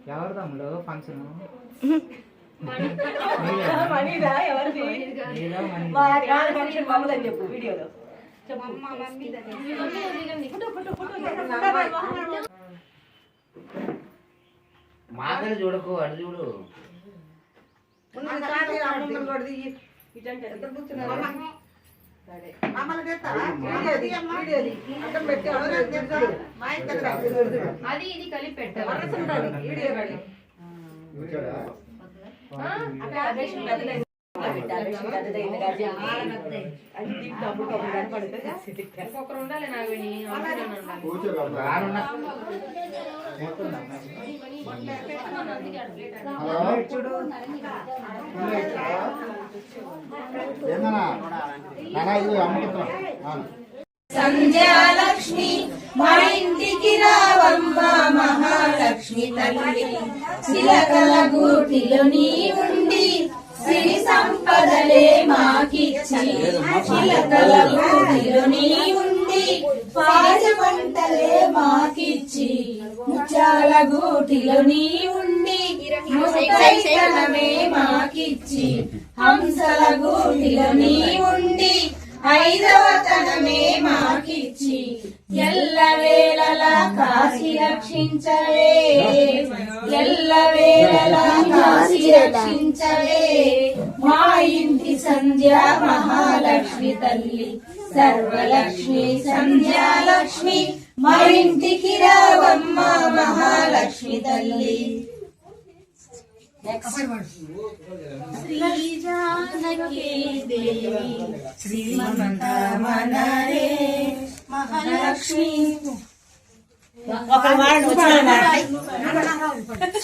ఎవరు తమ్ముడు ఫంక్షన్ చెప్పు వీడియోలో మాటలు చూడకు అడు చూడు అది ఇది కలిపి పెట్టాలి. ఇంకొకరు ఉండాలి నాగవేణి సంధ్యాలక్ష్మి మా ఇంటికి రావమ్మ మహాలక్ష్మి తల్లి చిలకల గూటిలో నీ ఉండి సిరి సంపదలే మాకిచ్చి చిలకల గూటిలో నీ ఉండి పాజ పంటలే మాకిచ్చి ముత్యాల గూటిలో నీ ఉండి ముత్తైతనమే మాకిచ్చి హంసల గూటిలో నీ ఉండి ఐదవ తనమే మాకిచ్చి ఎల్లవేళలా కాశీ రక్షించవే ఎల్లవేళలా కాశీ రక్షించవే మా ఇంటి సంధ్య మహాలక్ష్మి తల్లి సర్వలక్ష్మి సంధ్యాలక్ష్మి మా ఇంటికి రావమ్మ మహాలక్ష్మి తల్లి. శ్రీ జానకి దేవి శ్రీమంతమనరే మహాలక్ష్మి